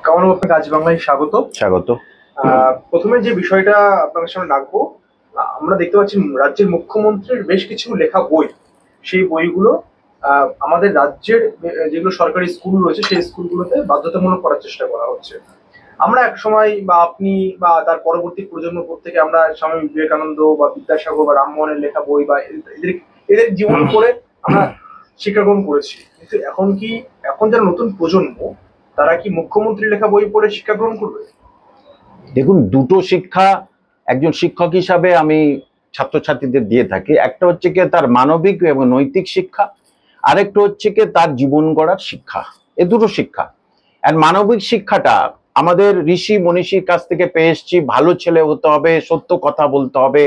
কামাল আপনাকে আজ বাংলায় স্বাগত। স্বাগত। প্রথমে যে বিষয়টা আপনার সামনে রাখবো, আমরা দেখতে পাচ্ছি রাজ্যের মুখ্যমন্ত্রীর বেশ কিছু লেখা বই, সেই বইগুলো আমাদের রাজ্যের যেগুলো সরকারি স্কুল রয়েছে সেই স্কুলগুলোতে বাধ্যতামূলক করার চেষ্টা করা হচ্ছে। আমরা এক সময় বা আপনি বা তার পরবর্তী প্রজন্ম থেকে আমরা স্বামী বিবেকানন্দ বা বিদ্যাসাগর বা রামমোহনের লেখা বই বা এদের এদের জীবন পড়ে আমরা শিক্ষা গ্রহণ করেছি, কিন্তু এখন যারা নতুন প্রজন্ম তারা কি মুখ্যমন্ত্রী লেখা বই পড়ে শিক্ষা গ্রহণ করবে? দেখুন, দুটো শিক্ষা একজন শিক্ষক হিসাবে আমি ছাত্রছাত্রীদের দিয়ে থাকি। একটা হচ্ছে কি তার মানবিক এবং নৈতিক শিক্ষা, আরেকটা হচ্ছে কি তার জীবন গড়ার শিক্ষা। এ দুটো শিক্ষা। আর মানবিক শিক্ষাটা আমাদের ঋষি মনীষীর কাছ থেকে পেয়ে এসেছি। ভালো ছেলে হতে হবে, সত্য কথা বলতে হবে,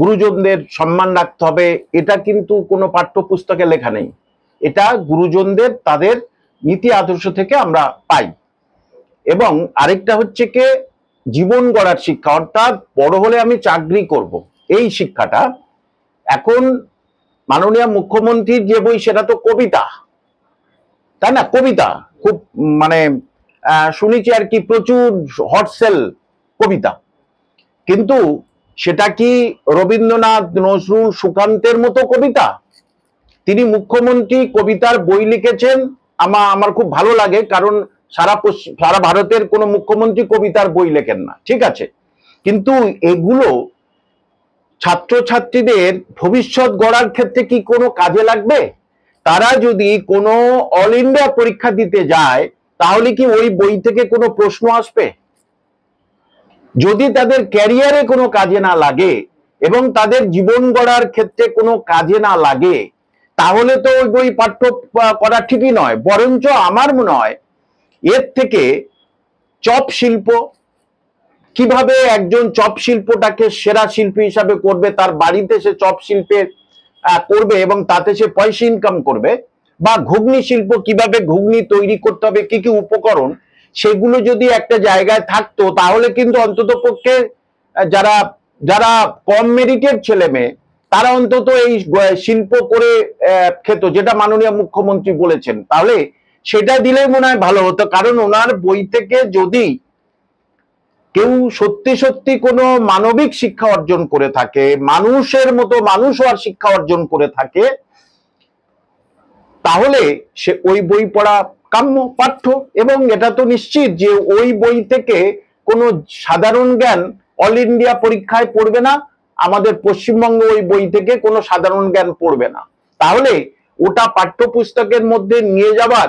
গুরুজনদের সম্মান রাখতে হবে। এটা কিন্তু কোনো পাঠ্যপুস্তকে লেখা নেই। এটা গুরুজনদের তাদের নীতি আদর্শ থেকে আমরা পাই। এবং আরেকটা হচ্ছে কি জীবন গড়ার শিক্ষা, অর্থাৎ বড় হলে আমি চাকরি করব, এই শিক্ষাটা। এখন মাননীয় মুখ্যমন্ত্রীর যে বই সেটা তো কবিতা, তাই না? কবিতা খুব মানে শুনেছি আর কি, প্রচুর হটসেল কবিতা। কিন্তু সেটা কি রবীন্দ্রনাথ, নজরুল, সুকান্তের মতো কবিতা? তিনি মুখ্যমন্ত্রী কবিতার বই লিখেছেন। আমার খুব ভালো লাগে, কারণ সারা ভারতের কোনো মুখ্যমন্ত্রী কবিতার বই লেখেন না, ঠিক আছে। কিন্তু এগুলো ছাত্রছাত্রীদের ভবিষ্যৎ গড়ার ক্ষেত্রে কি কোনো কাজে লাগবে? তারা যদি কোনো অল ইন্ডিয়া পরীক্ষা দিতে যায়, তাহলে কি ওই বই থেকে কোনো প্রশ্ন আসবে? যদি তাদের ক্যারিয়ারে কোনো কাজে না লাগে এবং তাদের জীবন গড়ার ক্ষেত্রে কোনো কাজে না লাগে, তাহলে তো ওই বই পাঠ্য করা ঠিকই নয়। বরঞ্চ আমার মনে হয় এর থেকে চপ শিল্প, কিভাবে একজন চপ শিল্পটাকে সেরা শিল্পী হিসাবে করবে, তার বাড়িতে সে চপ শিল্পে করবে এবং তাতে সে পয়সা ইনকাম করবে, বা ঘুগনি শিল্প, কিভাবে ঘুগনি তৈরি করতে হবে, কি কি উপকরণ, সেগুলো যদি একটা জায়গায় থাকতো, তাহলে কিন্তু অন্তত পক্ষে যারা যারা কম মেরিটের ছেলে মেয়ে, তারা অন্তত এই শিল্প করে খেত, যেটা মাননীয় মুখ্যমন্ত্রী বলেছেন। তাহলে সেটা দিলেই মনে হয় ভালো হতো। কারণ ওনার বই থেকে যদি কেউ সত্যি সত্যি কোনো মানবিক শিক্ষা অর্জন করে থাকে, মানুষের মতো মানুষ হওয়ার শিক্ষা অর্জন করে থাকে, তাহলে সে ওই বই পড়া কাম্য, পাঠ্য। এবং এটা তো নিশ্চিত যে ওই বই থেকে কোনো সাধারণ জ্ঞান অল ইন্ডিয়া পরীক্ষায় পড়বে না। আমাদের পশ্চিমবঙ্গে ওই বই থেকে কোনো সাধারণ জ্ঞান পড়বে না। তাহলে ওটা পাঠ্যপুস্তকের মধ্যে নিয়ে যাবার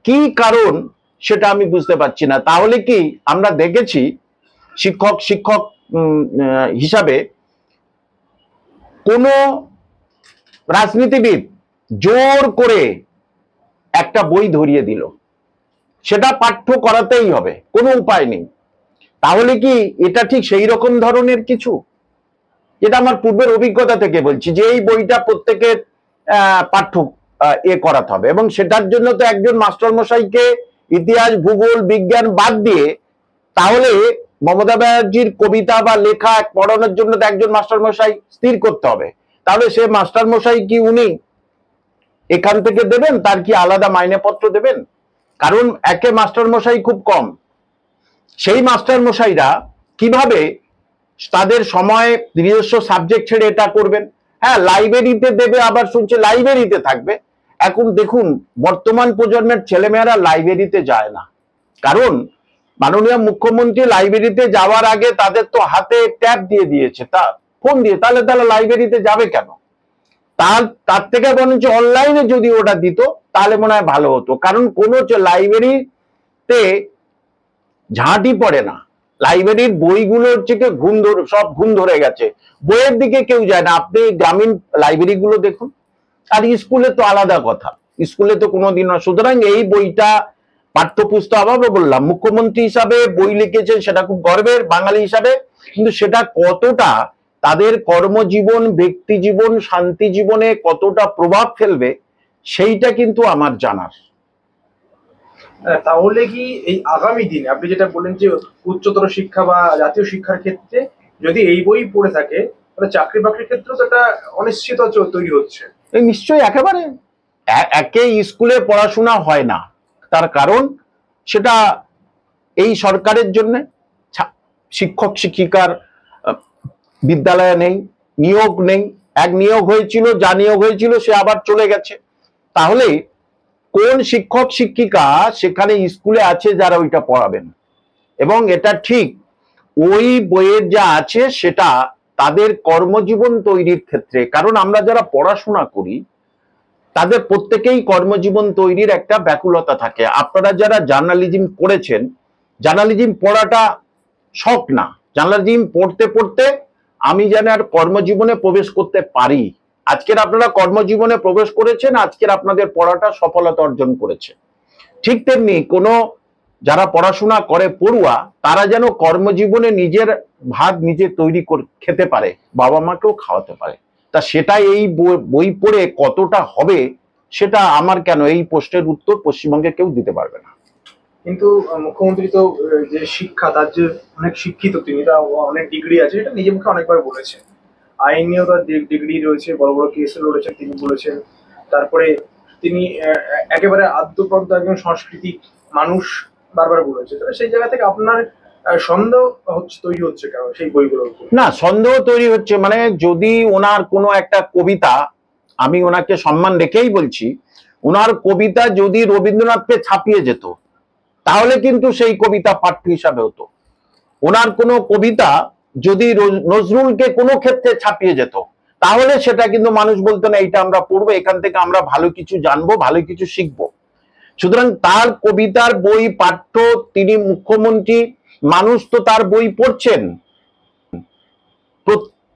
কি কারণ সেটা আমি বুঝতে পারছি না। তাহলে কি আমরা দেখেছি শিক্ষক শিক্ষক হিসাবে কোন রাজনীতিবিদ জোর করে একটা বই ধরিয়ে দিল, সেটা পাঠ্য করাতেই হবে, কোনো উপায় নেই। তাহলে কি এটা ঠিক সেই রকম ধরনের কিছু? এটা আমার পূর্বের অভিজ্ঞতা থেকে বলছি যে এই বইটা প্রত্যেকের পাঠ্য করাতে হবে। এবং সেটার জন্য তো একজন মাস্টারমশাইকে ইতিহাস, ভূগোল, বিজ্ঞান বাদ দিয়ে, তাহলে মমতা ব্যানার্জির কবিতা বা লেখা পড়ানোর জন্য তো একজন মাস্টারমশাই স্থির করতে হবে। তাহলে সে মাস্টারমশাই কি উনি এখান থেকে দেবেন? তার কি আলাদা মাইনেপত্র দেবেন? কারণ একে মাস্টারমশাই খুব কম, সেই মাস্টারমশাইরা কিভাবে তাদের সময় নিজস্ব সাবজেক্ট ছেড়ে এটা করবেন? হ্যাঁ, লাইব্রেরিতে দেবে, আবার শুনছে লাইব্রেরিতে থাকবে। এখন দেখুন, বর্তমান প্রজন্মের ছেলেমেয়েরা লাইব্রেরিতে যায় না, কারণ মাননীয় মুখ্যমন্ত্রী লাইব্রেরিতে যাওয়ার আগে তাদের তো হাতে ট্যাব দিয়ে দিয়েছে, তা ফোন দিয়ে। তাহলে লাইব্রেরিতে যাবে কেন? তার থেকে বরঞ্চ অনলাইনে যদি ওটা দিত তাহলে মনে হয় ভালো হতো। কারণ কোনো লাইব্রেরিতে ঝাঁটি পড়ে না। লাইব্রেরির বইগুলো হচ্ছে কি সব ঘুম ধরে গেছে, বইয়ের দিকে কেউ যায় না। আপনি গ্রামীণ লাইব্রেরি গুলো দেখুন। আর স্কুলে তো আলাদা কথা, স্কুলে তো কোনোদিন না। সুতরাং এই বইটা পাঠ্যপুস্তক, আবার বললাম মুখ্যমন্ত্রী হিসাবে বই লিখেছেন, সেটা খুব গর্বের বাঙালি হিসাবে। কিন্তু সেটা কতটা তাদের কর্মজীবন, ব্যক্তি জীবন, শান্তি জীবনে কতটা প্রভাব ফেলবে, সেইটা কিন্তু আমার জানার। তাহলে কি এই আগামী দিনে আপনি যেটা বললেন যে উচ্চতর শিক্ষা বা জাতীয় শিক্ষার ক্ষেত্রে যদি এই বই পড়ে থাকে, তাহলে চাকরি বাকরির ক্ষেত্রেও তো একটা অনিশ্চয়তা তৈরি হচ্ছে? নিশ্চয়ই, একেবারে। একে স্কুলে পড়াশোনা হয় না, তার কারণ সেটা এই সরকারের জন্য শিক্ষক শিক্ষিকার বিদ্যালয়ে নেই, নিয়োগ নেই। এক নিয়োগ হয়েছিল, যা নিয়োগ হয়েছিল সে আবার চলে গেছে। তাহলে কোন শিক্ষক শিক্ষিকা সেখানে স্কুলে আছে যারা ওইটা পড়াবেন? এবং এটা ঠিক ওই বইয়ের যা আছে সেটা তাদের কর্মজীবন তৈরির ক্ষেত্রে, কারণ আমরা যারা পড়াশোনা করি তাদের প্রত্যেকেই কর্মজীবন তৈরির একটা ব্যাকুলতা থাকে। আপনারা যারা জার্নালিজম করেছেন, জার্নালিজম পড়াটা শখ না, জার্নালিজম পড়তে পড়তে আমি যেন আর কর্মজীবনে প্রবেশ করতে পারি। আজকের আপনারা কর্মজীবনে প্রবেশ করেছেন, আজকের আপনাদের পড়াটা সফলতা অর্জন করেছে। ঠিক তেমনি কোনো যারা পড়াশোনা করে পড়ুয়া, তারা যেন কর্মজীবনে নিজের ভাত নিজে তৈরি করে খেতে পারে, বাবা মাকেও খাওয়াতে পারে। তা সেটা এই বই পড়ে কতটা হবে সেটা আমার কেন, এই প্রশ্নের উত্তর পশ্চিমবঙ্গে কেউ দিতে পারবে না। কিন্তু মুখ্যমন্ত্রী তো যে শিক্ষা, তার যে অনেক শিক্ষিত তিনি, তা অনেক ডিগ্রি আছে, এটা নিজে মুখে অনেকবার বলেছেন। আইন নিয়েও তার ডিগ্রি রয়েছে, বড় বড় কেস লড়েছেন তিনি, বলেছেন। তারপরে তিনি একেবারে আদ্যপ্রদ্য একজন সাংস্কৃতিক মানুষ, বারবার বলেছে। তাহলে সেই জায়গা থেকে আপনার সন্দেহ তৈরি হচ্ছে কেন সেই বইগুলোর উপর? না, সন্দেহ তৈরি হচ্ছে মানে যদি ওনার কোনো একটা কবিতা, আমি ওনাকে সম্মান রেখেই বলছি, ওনার কবিতা যদি রবীন্দ্রনাথকে ছাপিয়ে যেত তাহলে কিন্তু সেই কবিতা পাঠ্য হিসাবে হতো। ওনার কোনো কবিতা যদি নজরুলকে কোনো ক্ষেত্রে ছাপিয়ে যেত তাহলে সেটা কিন্তু মানুষ বলতো না এইটা আমরা পড়বো, এখান থেকে আমরা ভালো কিছু জানবো, ভালো কিছু শিখবো। সুতরাং তার কবিতার বই পাঠ্য, তিনি মুখ্যমন্ত্রী, মানুষ তো তার বই পড়ছেন।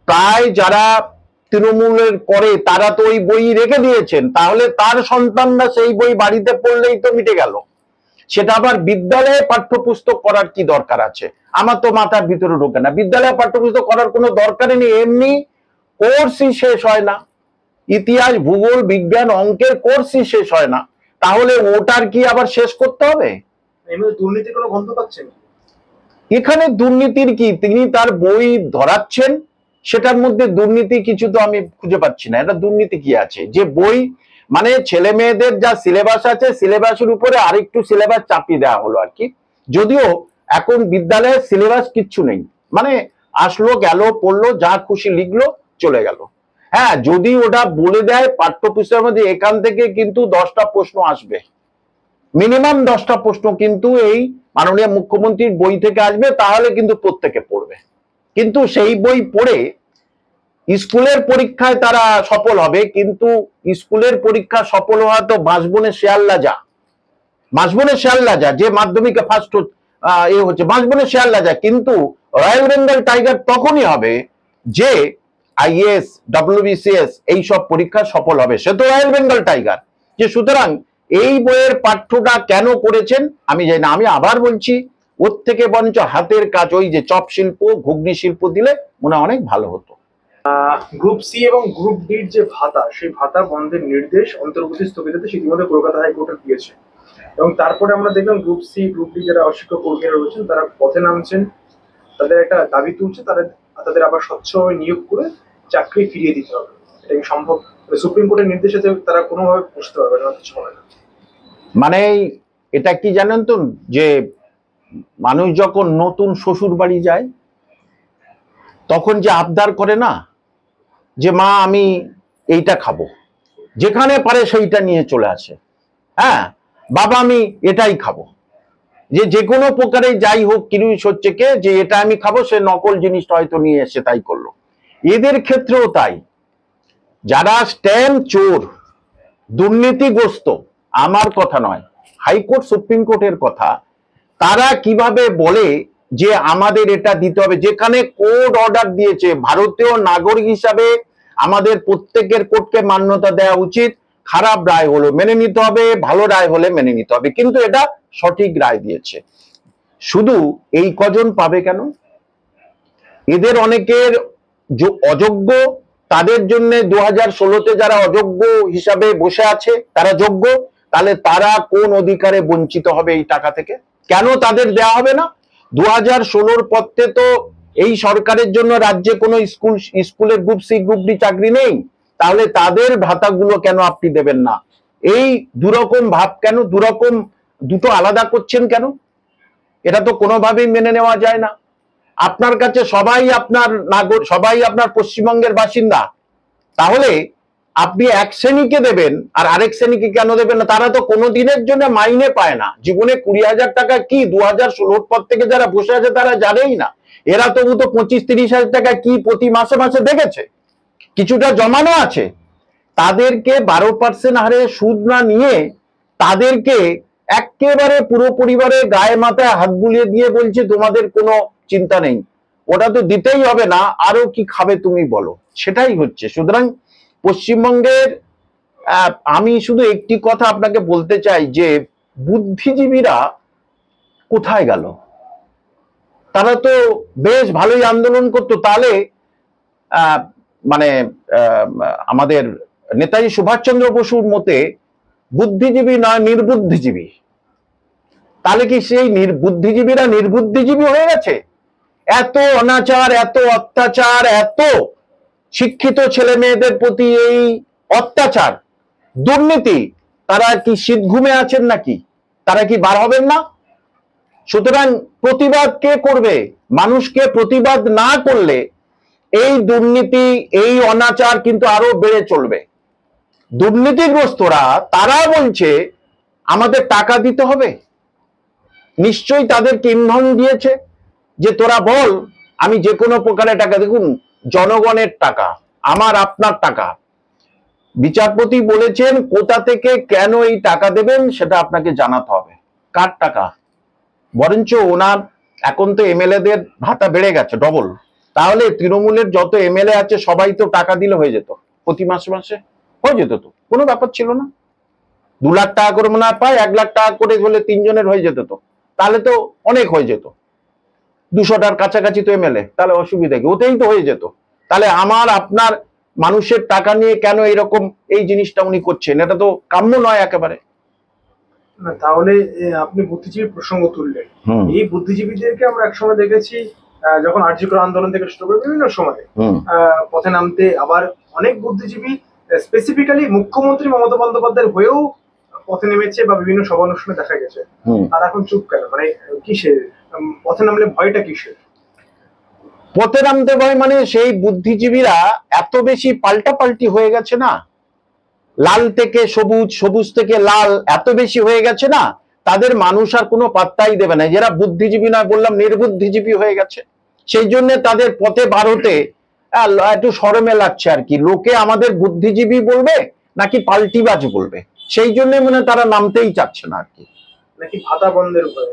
প্রায় যারা তৃণমূলের করে তারা তো ওই বই রেখে দিয়েছেন, তাহলে তার সন্তানরা সেই বই বাড়িতে পড়লেই তো মিটে গেল। সেটা আবার বিদ্যালয়ে পাঠ্যপুস্তক করার কি দরকার আছে? আমার তো মাথার ভিতরে ঢোকে না। বিদ্যালয়ে পাঠ্যপুস্তক করার কোনো দরকারই নেই, এমনি কোর্সই শেষ হয় না, ইতিহাস ভূগোল বিজ্ঞান অঙ্কের কোর্সই শেষ হয় না, তাহলে ওটার কি আবার শেষ করতে হবে? দুর্নীতির কোনো গন্ধ পাচ্ছেন? এখানে দুর্নীতির কি, তিনি তার বই ধরাচ্ছেন, সেটার মধ্যে দুর্নীতি কিছু তো আমি খুঁজে পাচ্ছি না। এটা দুর্নীতি কি আছে? যে বই মানে ছেলে মেয়েদের যা সিলেবাস আছে, সিলেবাসের উপরে আরেকটু সিলেবাস চাপিয়ে দেওয়া হলো আর কি। যদিও এখন বিদ্যালয়ের সিলেবাস কিচ্ছু নেই, মানে আসলো গেল পড়লো, যা খুশি লিখলো চলে গেল। হ্যাঁ, যদি ওটা বলে দেয় পাঠ্যপুস্তকের মধ্যে এখান থেকে কিন্তু 10টা প্রশ্ন আসবে, মিনিমাম 10টা প্রশ্ন কিন্তু এই মাননীয় মুখ্যমন্ত্রীর বই থেকে আসবে, তাহলে কিন্তু প্রত্যেকে পড়বে। কিন্তু সেই বই পড়ে স্কুলের পরীক্ষায় তারা সফল হবে, কিন্তু স্কুলের পরীক্ষা সফল হওয়া তো বাঁশবনের শেয়াল রাজা, যে মাধ্যমিকে ফার্স্ট হচ্ছে বাঁশবনের শেয়াল রাজা। কিন্তু রয়্যাল বেঙ্গল টাইগার তখনই হবে যে আইএস ডব্লিউবিসিএস এইসব পরীক্ষা সফল হবে, সে তো রয়্যাল বেঙ্গল টাইগার। যে সুতরাং এই বইয়ের পাঠ্যটা কেন করেছেন আমি জানি না। আমি আবার বলছি, ওর থেকে বরঞ্চ হাতের কাজ, ওই যে চপ শিল্প, ঘুগনি শিল্প দিলে মনে অনেক ভালো হতো। গ্রুপ সি এবং গ্রুপ ডির যে ভাতা, সেই ভাতা বন্ধের নির্দেশ অন্তর্বর্তী স্থগিতাদেশ ইতিমধ্যে কলকাতা হাইকোর্টে দিয়েছে। এবং তারপরে আমরা দেখলাম গ্রুপ সি গ্রুপ ডি যারা অশিক্ষক কর্মীরা রয়েছেন তারা পথে নামছেন, তাদের একটা দাবি তুলছে, তাদের আবার স্বচ্ছভাবে নিয়োগ করে চাকরি ফিরিয়ে দিতে হবে। এটা কি সম্ভব? সুপ্রিম কোর্টের নির্দেশে তারা কোনোভাবে বুঝতে পারবে না, কিছু হবে না। মানে এটা কি জানেন তো, যে মানুষ যখন নতুন শ্বশুর বাড়ি যায় তখন যে আবদার করে না, যে মা আমি এইটা খাবো, যেখানে পারে সেইটা নিয়ে চলে আসে। হ্যাঁ বাবা আমি এটাই খাবো, যে কোনো প্রকারে যাই হোক কিরুষ হচ্ছে কে, যে এটা আমি খাবো, সে নকল জিনিসটা হয়তো নিয়ে এসে তাই করলো। এদের ক্ষেত্রেও তাই, যারা স্ট্যাম্প চোর, দুর্নীতিগ্রস্ত, আমার কথা নয়, হাইকোর্ট সুপ্রিম কোর্টের কথা, তারা কিভাবে বলে যে আমাদের এটা দিতে হবে, যেখানে কোর্ট অর্ডার দিয়েছে। ভারতীয় নাগরিক হিসাবে আমাদের প্রত্যেকের কোর্টকে মান্যতা দেওয়া উচিত। খারাপ রায় হলো মেনে নিতে হবে, ভালো রায় হলে মেনে নিতে হবে, কিন্তু এটা সঠিক রায় দিয়েছে। শুধু এই কজন পাবে কেন? এদের অনেকের অযোগ্য, তাদের জন্য 2016-তে যারা অযোগ্য হিসাবে বসে আছে তারা যোগ্য, তাহলে তারা কোন অধিকারে বঞ্চিত হবে এই টাকা থেকে? কেন তাদের দেয়া হবে না? 2016-র পথে তো এই সরকারের জন্য রাজ্যে কোনো স্কুলের গ্রুপ সি গ্রুপ ডি চাকরি নেই, তাহলে তাদের ভাতাগুলো কেন আপনি দেবেন না? এই দুরকম ভাব কেন, দুরকম দুটো আলাদা করছেন কেন? এটা তো কোনোভাবেই মেনে নেওয়া যায় না। আপনার কাছে সবাই আপনার সবাই আপনার পশ্চিমবঙ্গের বাসিন্দা, তাহলে আপনি এক শ্রেণীকে দেবেন আর আরেক শ্রেণীকে কেন দেবেন না? তারা তো কোনো দিনের জন্য মাইনে পায় না। জীবনে 20,000 টাকা কি 2016 পর থেকে যারা বসে আছে তারা জানেই না। এরা তবু তো 25-30,000 টাকা কি প্রতি মাসে মাসে দেখেছে, কিছুটা জমানো আছে। তাদেরকে 12% হারে সুদ না নিয়ে তাদেরকে একেবারে পুরো পরিবারের গায়ে মাথায় হাত বুলিয়ে দিয়ে বলছে তোমাদের কোনো চিন্তা নেই, ওটা তো দিতেই হবে না, আরো কি খাবে তুমি বলো, সেটাই হচ্ছে। সুতরাং পশ্চিমবঙ্গের আমি শুধু একটি কথা আপনাকে বলতে চাই যে বুদ্ধিজীবীরা কোথায় গেল? তারা তো বেশ ভালোই আন্দোলন করতো। তাহলে মানে আমাদের নেতাজি সুভাষচন্দ্র বসুর মতে বুদ্ধিজীবী নয় নির্বুদ্ধিজীবী, তাহলে কি সেই বুদ্ধিজীবীরা নির্বুদ্ধিজীবী হয়ে গেছে? এত অনাচার, এত অত্যাচার, এত শিক্ষিত ছেলে মেয়েদের প্রতি এই অত্যাচার, দুর্নীতি, তারা কি শীত ঘুমে আছেন নাকি? তারা কি বার হবেন না? সুতরাং প্রতিবাদ কে করবে? মানুষকে প্রতিবাদ না করলে এই দুর্নীতি, এই অনাচার কিন্তু আরো বেড়ে চলবে। দুর্নীতিগ্রস্তরা তারা বলছে আমাদের টাকা দিতে হবে, নিশ্চয়ই তাদেরকে ইন্ধন দিয়েছে যে তোরা বল, আমি যে কোনো প্রকারে টাকা। দেখুন, জনগণের টাকা, আমার আপনার টাকা। বিচারপতি বলেছেন কোথা থেকে কেন এই টাকা দেবেন সেটা আপনাকে জানাতে হবে। কার টাকা? বরঞ্চ ওনার এখন তো এমএলএদের ভাতা বেড়ে গেছে ডবল, তাহলে তৃণমূলের যত এমএলএ আছে সবাই তো টাকা দিলে হয়ে যেত, প্রতি মাসে মাসে হয়ে যেত, তো কোনো ব্যাপার ছিল না। 2 লাখ টাকা করে মনে হয় পায়, 1 লাখ টাকা করে হলে 3 জনের হয়ে যেত, তো তাহলে তো অনেক হয়ে যেত। 200টার কাছাকাছি তো এমএলএ, তাহলে অসুবিধা কি? ওতেই তো হয়ে যেত। তাহলে আমার আপনার মানুষের টাকা নিয়ে কেন এরকম এই জিনিসটা উনি করছেন? এটা তো কাম্য নয় একেবারে। না, তাহলে আপনি বুদ্ধিজীবী প্রসঙ্গ তুললেন। এই বুদ্ধিজীবীদেরকে আমরা একসময় দেখেছি যখন আরজি কর আন্দোলন থেকে শুরু করে বিভিন্ন সময়ে পথে নামতে, আবার অনেক বুদ্ধিজীবী স্পেসিফিক্যালি মুখ্যমন্ত্রী মমতা বন্দ্যোপাধ্যায়ের হয়েও পথে নেমেছে বা বিভিন্ন সভা অনুষ্ঠানে দেখা গেছে। আর এখন চুপ কেন? মানে কিসের পথে নামলে ভয়টা কিসের? পথে নামতে ভয় মানে সেই বুদ্ধিজীবীরা এত বেশি পাল্টাপাল্টি হয়ে গেছে না, লাল থেকে সবুজ, সবুজ থেকে লাল এত বেশি হয়ে গেছে না, তাদের মানুষ আর কোনো পাত্তাই দেবে না। যারা বুদ্ধিজীবী নয়, বললাম নির্বুদ্ধিজীবী হয়ে গেছে, সেই জন্য তাদের পথে বার হতে একটু শরমে লাগছে আর কি। লোকে আমাদের বুদ্ধিজীবী বলবে নাকি পাল্টিবাজ বলবে, সেই জন্য মনে তারা নামতেই চাচ্ছে না আর কি। নাকি ভাতা বন্ধের উপরে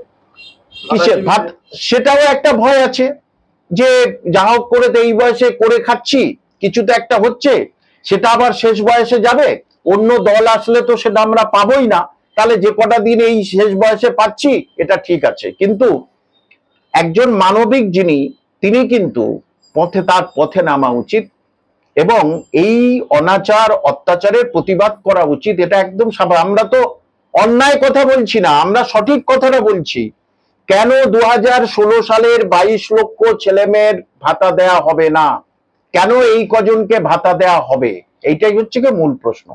কিসের ভাত, সেটাও একটা ভয় আছে যে যা হোক করে এই বয়সে করে খাচ্ছি, কিছু তো একটা হচ্ছে, সেটা আবার শেষ বয়সে যাবে, অন্য দল আসলে তো সেটা আমরা পাবোই না, তাহলে যে কটা দিন এই শেষ বয়সে পাচ্ছি এটা ঠিক আছে। কিন্তু একজন মানবিক যিনি, তিনি কিন্তু তার পথে নামা উচিত এবং এই অনাচার অত্যাচারের প্রতিবাদ করা উচিত। এটা একদম স্বাভাবিক। আমরা তো অন্যায় কথা বলছি না, আমরা সঠিক কথাটা বলছি। কেন 2016 সালের 22 লক্ষ ছেলেমেয়ের ভাতা দেয়া হবে না? কেন এই কজনকে ভাতা দেয়া হবে? এইটাই হচ্ছে কি মূল প্রশ্ন।